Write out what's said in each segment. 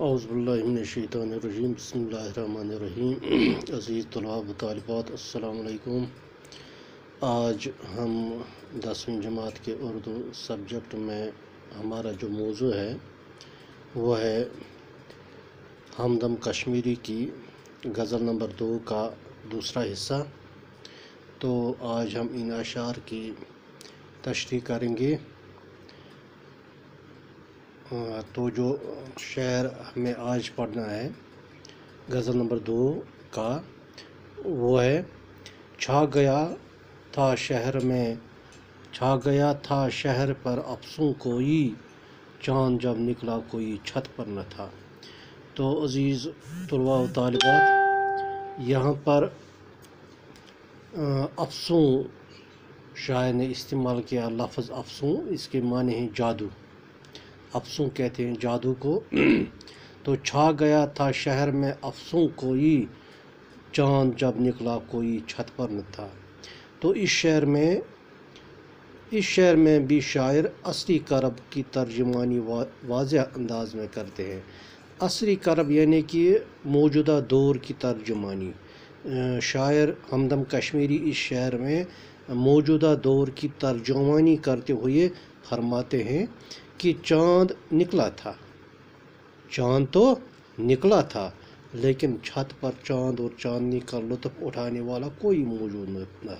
اعوذ باللہ من الشیطان الرجیم بسم اللہ الرحمن الرحیم عزیز طلاب و طالبات السلام علیکم۔ آج ہم 10ویں جماعت کے اردو سبجیکٹ میں ہمارا جو موضوع ہے وہ ہے ہمدم کشمیری کی غزل نمبر 2 کا دوسرا حصہ۔ تو آج ہم ان اشعار کی تشریح کریں گے۔ تو جو شعر ہمیں آج پڑھنا ہے غزل نمبر 2 کا وہ ہے چھا گیا تھا شہر پر افسوں کوئی، چاند جب نکلا کوئی چھت پر نہ تھا۔ تو عزیز طلباء و طالبات، یہاں پر افسوں شاعر نے استعمال کیا لفظ افسوں، اس کے معنی ہیں جادو۔ افسوں کہتے ہیں جادو کو۔ تو چھا گیا تھا شہر میں افسوں کوئی، چاند جب نکلا کوئی چھت پر نہ تھا۔ تو اس شعر میں بھی شاعر اصلی کرب کی ترجمانی واضح انداز میں کرتے ہیں۔ اصلی کرب یعنی کہ موجودہ دور کی ترجمانی۔ شاعر ہمدم کشمیری اس شعر میں موجودہ دور کی ترجمانی کرتے ہوئے فرماتے ہیں کہ چاند نکلا تھا، چاند تو نکلا تھا، لیکن چھت پر چاند اور چاندنی کا لطف اٹھانے والا کوئی موجود نہ تھا۔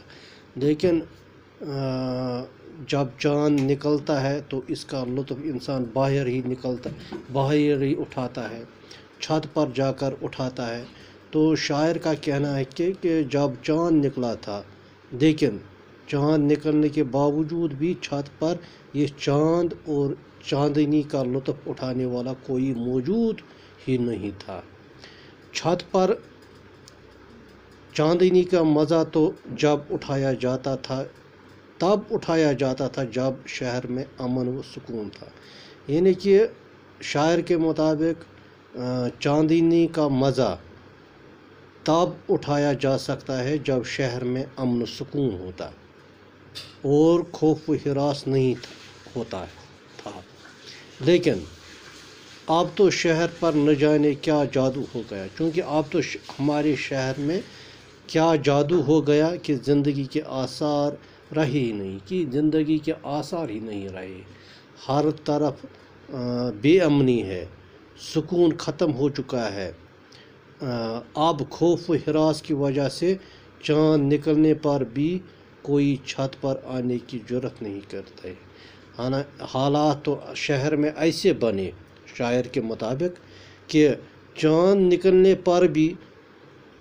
لیکن جب چاند نکلتا ہے تو اس کا لطف انسان باہر ہی اٹھاتا ہے، چھت پر جا کر اٹھاتا ہے۔ تو شاعر کا کہنا ہے کہ جب چاند نکلا تھا، لیکن چاند نکلنے کے باوجود بھی چھت پر یہ چاند اور چاندنی کا لطف اٹھانے والا کوئی موجود ہی نہیں تھا۔ چھت پر چاندنی کا مزہ تو تب اٹھایا جاتا تھا جب شہر میں امن و سکون تھا۔ یعنی کہ شاعر کے مطابق چاندنی کا مزہ تب اٹھایا جا سکتا ہے جب شہر میں امن و سکون ہوتا اور خوف و ہراس نہیں ہوتا تھا۔ لیکن اب تو شہر پر نہ جانے کیا جادو ہو گیا، چونکہ اب تو ہمارے شہر میں کیا جادو ہو گیا کہ زندگی کے آثار رہے ہی نہیں رہے۔ ہر طرف بے امنی ہے، سکون ختم ہو چکا ہے۔ اب خوف و ہراس کی وجہ سے چاند نکلنے پر بھی کوئی چھت پر آنے کی جرات نہیں کرتا ہے۔ حالات تو شہر میں ایسے بنے شاعر کے مطابق کہ چاند نکلنے پر بھی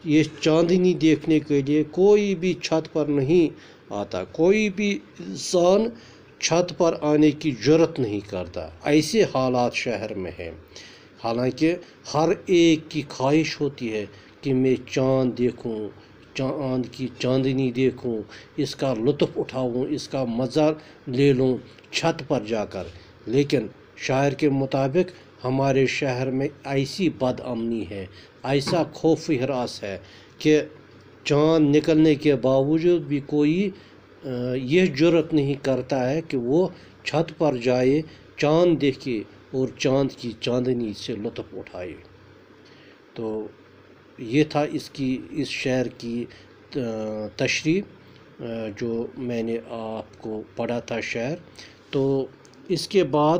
یہ چاندنی دیکھنے کے لیے کوئی بھی چھت پر نہیں آتا، کوئی بھی انسان چھت پر آنے کی جرات نہیں کرتا۔ ایسے حالات شہر میں ہیں۔ حالانکہ ہر ایک کی خواہش ہوتی ہے کہ میں چاند دیکھوں، چاند کی چاندنی دیکھوں، اس کا لطف اٹھاؤں، اس کا مزہ لے لوں چھت پر جا کر۔ لیکن شاعر کے مطابق ہمارے شہر میں ایسی بد امنی ہے، ایسا خوف و ہراس ہے کہ چاند نکلنے کے باوجود بھی کوئی یہ جرات نہیں کرتا ہے کہ وہ چھت پر جائے، چاند دیکھے اور چاند کی چاندنی سے لطف اٹھائے۔ تو یہ تھا اس شعر کی تشریح جو میں نے آپ کو پڑھا تھا شعر۔ تو اس کے بعد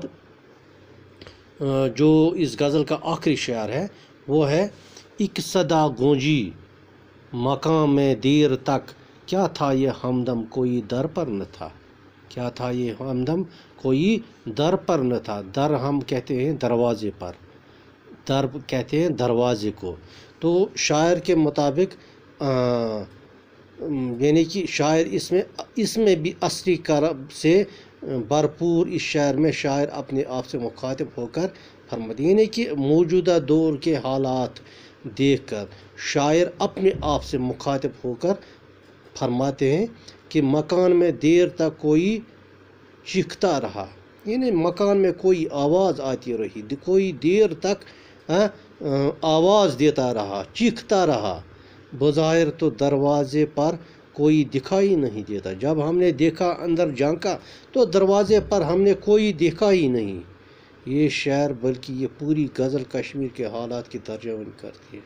جو اس غزل کا آخری شعر ہے وہ ہے ایک صدا گونجی مقام میں دیر تک، کیا تھا یہ ہمدم کوئی در پر نہ تھا، کیا تھا یہ ہمدم کوئی در پر نہ تھا۔ در ہم کہتے ہیں دروازے پر، در کہتے ہیں دروازے کو۔ تو شاعر کے مطابق یعنی کہ شاعر اس میں بھی اصلی کرب سے بھرپور اس شعر میں شاعر اپنے آپ سے مخاطب ہو کر فرماتے ہیں، یعنی کہ موجودہ دور کے حالات دیکھ کر شاعر اپنے آپ سے مخاطب ہو کر فرماتے ہیں کہ مکان میں دیر تک کوئی چیختا رہا، یعنی مکان میں کوئی آواز آتی رہی، کوئی دیر تک آواز دیتا رہا، چیختا رہا، بظاہر تو دروازے پر کوئی دکھائی نہیں دیتا۔ جب ہم نے دیکھا، اندر جھانکا تو دروازے پر ہم نے کوئی دیکھا ہی نہیں، یہ شعر بلکہ یہ پوری غزل کشمیر کے حالات کی ترجمانی کرتی ہے،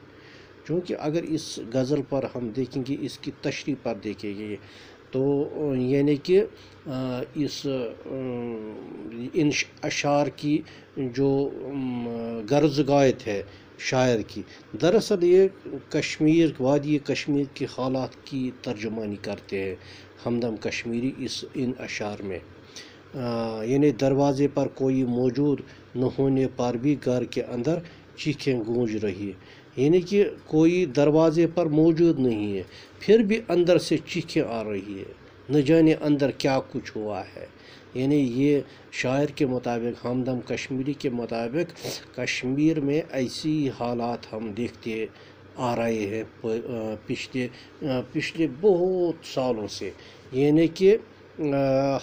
چونکہ اگر اس غزل پر ہم دیکھیں گے، اس کی تشریح پر دیکھیں گے تو یعنی کہ ان اشعار کی جو غرض غایت ہے شاعر کی، دراصل یہ کشمیر وادی کشمیر کے حالات کی ترجمانی کرتے ہیں ہمدم کشمیری ان اشعار میں۔ یعنی دروازے پر کوئی موجود نہ ہونے پر بھی گھر کے اندر چیخیں گونج رہی ہے، یعنی کہ کوئی دروازے پر موجود نہیں ہے پھر بھی اندر سے چیخیں آ رہی ہے، نہ جانے اندر کیا کچھ ہوا ہے۔ یعنی یہ شاعر کے مطابق، ہمدم کشمیری کے مطابق، کشمیر میں ایسی حالات ہم دیکھتے آ رہے ہیں پچھلے بہت سالوں سے، یعنی کہ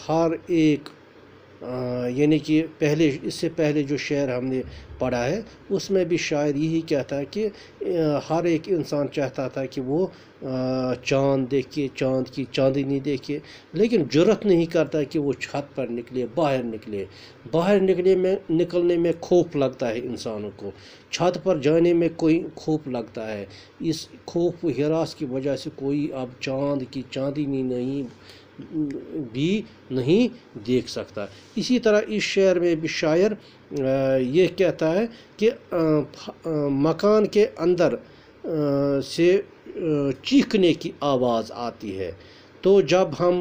ہر ایک یعنی کہ اس سے پہلے جو شعر ہم نے پڑھا ہے اس میں بھی شاعر یہی کہتا ہے کہ ہر ایک انسان چاہتا تھا کہ وہ چاند دیکھے، چاند کی چاندنی دیکھے، لیکن جرأت نہیں کرتا کہ وہ چھت پر نکلے، باہر نکلنے میں خوف لگتا ہے انسانوں کو، چھت پر جانے میں کوئی خوف لگتا ہے۔ اس خوف و ہراس کی وجہ سے کوئی اب چاند کی چاندنی بھی نہیں دیکھ سکتا۔ اسی طرح اس شعر میں بھی شاعر یہ کہتا ہے کہ مکان کے اندر سے چیخنے کی آواز آتی ہے، تو جب ہم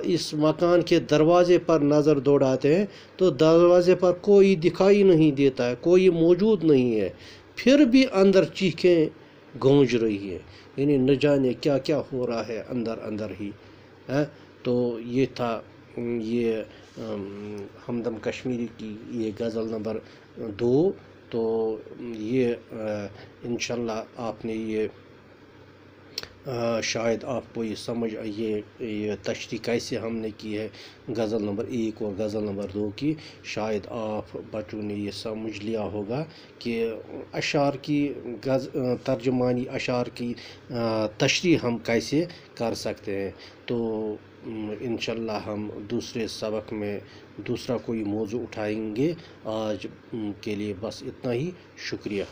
اس مکان کے دروازے پر نظر دوڑاتے ہیں تو دروازے پر کوئی دکھائی نہیں دیتا ہے، کوئی موجود نہیں ہے، پھر بھی اندر چیخیں گونج رہی ہے، یعنی نہ جانے کیا کیا ہو رہا ہے اندر ہی ہے۔ تو یہ تھا یہ ہمدم کشمیری کی یہ غزل نمبر 2۔ تو یہ انشاءاللہ آپ نے یہ شاید آپ کو یہ سمجھ یہ تشریح کیسے ہم نے کی ہے غزل نمبر 1 اور غزل نمبر 2 کی، شاید آپ بچوں نے یہ سمجھ لیا ہوگا کہ اشعار کی ترجمانی، اشعار کی تشریح ہم کیسے کر سکتے ہیں۔ تو انشاءاللہ ہم دوسرے سبق میں دوسرا کوئی موضوع اٹھائیں گے۔ آج کے لیے بس اتنا ہی، شکریہ۔